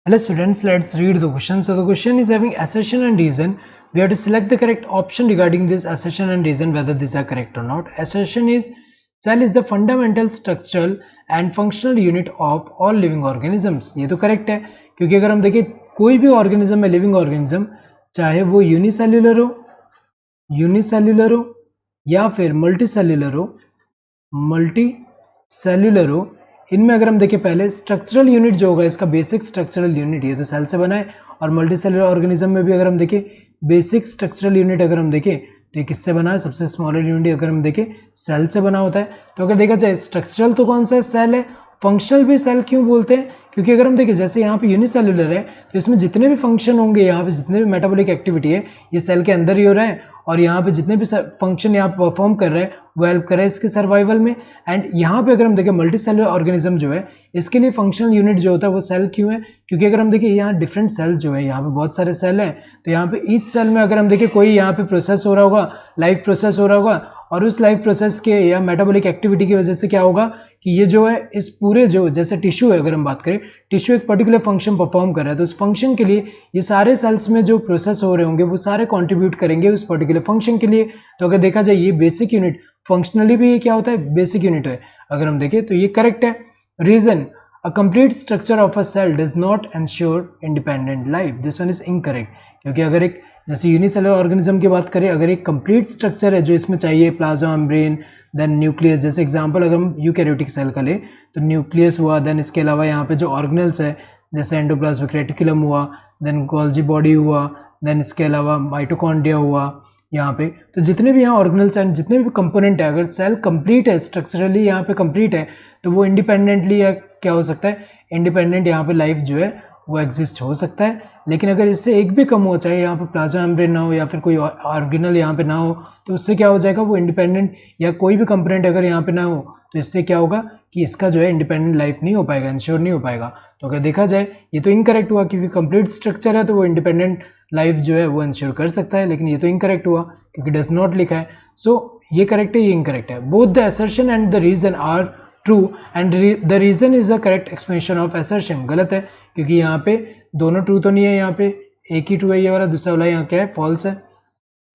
Hello students, let's read the question. So the question is having assertion and reason. We have to select the correct option regarding this assertion and reason whether these are correct or not. Assertion is cell is the fundamental structural and functional unit of all living organisms. ये तो correct है क्योंकि अगर हम देखें कोई भी organism है living organism, चाहे वो यूनिसेल्युलर हो या फिर मल्टीसेल्युलर हो, इनमें अगर हम देखें पहले स्ट्रक्चरल यूनिट जो होगा इसका बेसिक स्ट्रक्चरल यूनिट ये तो सेल से बना है, और मल्टी सेलुलर ऑर्गेनिज्म में भी अगर हम देखें बेसिक स्ट्रक्चरल यूनिट अगर हम देखें तो ये किससे बना है, सबसे स्मॉलर यूनिट अगर हम देखें सेल से बना होता है। तो अगर देखा जाए स्ट्रक्चरल तो कौन सा है, सेल है। फंक्शनल भी सेल क्यों बोलते हैं, क्योंकि अगर हम देखें जैसे यहाँ पे यूनिसेल्युलर है तो इसमें जितने भी फंक्शन होंगे, यहाँ पे जितने भी मेटाबॉलिक एक्टिविटी है ये सेल के अंदर ही हो रहा है, और यहाँ पे जितने भी फंक्शन यहाँ परफॉर्म कर रहे हैं वो हेल्प कर रहे हैं इसके सर्वाइवल में। एंड यहाँ पे अगर हम देखें मल्टी सेलुलर ऑर्गेनिज्म जो है इसके लिए फंक्शनल यूनिट जो होता है वो सेल क्यों है, क्योंकि अगर हम देखें यहाँ डिफरेंट सेल जो है, यहाँ पे बहुत सारे सेल हैं, तो यहाँ पे ईच सेल में अगर हम देखें कोई यहाँ पे प्रोसेस हो रहा होगा, लाइफ प्रोसेस हो रहा होगा, और उस लाइफ प्रोसेस के या मेटाबॉलिक एक्टिविटी की वजह से क्या होगा कि ये जो है इस पूरे जो जैसे टिश्यू है, अगर हम बात करें टिश्यू एक पर्टिकुलर फंक्शन परफॉर्म कर रहा है, तो उस फंक्शन के लिए ये सारे सेल्स में जो प्रोसेस हो रहे होंगे वो सारे कंट्रीब्यूट करेंगे उस पर्टिकुलर फंक्शन के लिए। तो अगर देखा जाए ये बेसिक यूनिट फंक्शनली भी ये क्या होता है, बेसिक यूनिट है। अगर हम देखें तो ये करेक्ट है। Reason, a complete structure of a cell does not ensure independent life. This one is incorrect, क्योंकि अगर एक जैसे यूनिसेलुलर ऑर्गेनिज्म की बात करें, अगर एक कंप्लीट स्ट्रक्चर है जो इसमें चाहिए, प्लाज्मा मेम्ब्रेन, देन न्यूक्लियस, जैसे एग्जांपल अगर हम यूकैरियोटिक सेल का ले तो न्यूक्लियस हुआ, देन इसके अलावा यहाँ पे जो ऑर्गेनल्स है जैसे एंडोप्लाज्मिक रेटिकुलम हुआ, देन गोल्जी बॉडी हुआ, देन इसके अलावा माइटोकॉन्ड्रिया हुआ यहाँ पे, तो जितने भी यहाँ ऑर्गेनल्स एंड जितने भी कंपोनेंट है, अगर सेल कंप्लीट है स्ट्रक्चरली यहाँ पे कंप्लीट है तो वो इंडिपेंडेंटली या क्या हो सकता है, इंडिपेंडेंट यहाँ पे लाइफ जो है वो एग्जिस्ट हो सकता है। लेकिन अगर इससे एक भी कम हो, चाहे यहाँ पे प्लाज्मा मेम्ब्रेन ना हो या फिर कोई ऑर्गेनल यहाँ पे ना हो, तो उससे क्या हो जाएगा, वो इंडिपेंडेंट या कोई भी कंपोनेंट अगर यहाँ पे ना हो तो इससे क्या होगा कि इसका जो है इंडिपेंडेंट लाइफ नहीं हो पाएगा, इंश्योर नहीं हो पाएगा। तो अगर देखा जाए ये तो इनकरेक्ट हुआ, क्योंकि कंप्लीट स्ट्रक्चर है तो वो इंडिपेंडेंट लाइफ जो है वो इंश्योर कर सकता है, लेकिन ये तो इनकरेक्ट हुआ क्योंकि डज नॉट लिखा है। सो ये करेक्ट है, ये इनकरेक्ट है। Both the assertion and the reason are true and the reason is the correct explanation of assertion. गलत है क्योंकि यहाँ पे दोनों ट्रू तो नहीं है, यहाँ पे एक ही ट्रू है ये वाला, दूसरा वाला यहाँ क्या है, फॉल्स है।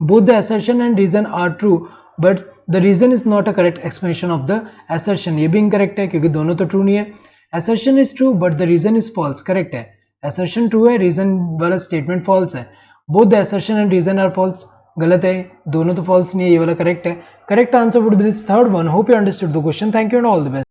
Both the assertion and reason are true but the reason is not a correct explanation of the assertion. ये भी इनकरेक्ट है क्योंकि दोनों तो ट्रू नहीं है। Assertion is true but the reason is false, correct है। असर्शन ट्रू है, रीजन वाला स्टेटमेंट फॉल्स है। Both the assertion and reason are false, गलत है, दोनों तो फॉल्स नहीं है, ये वाला करेक्ट है। Correct answer would be this third one. Hope you understood the question. Thank you and all the best.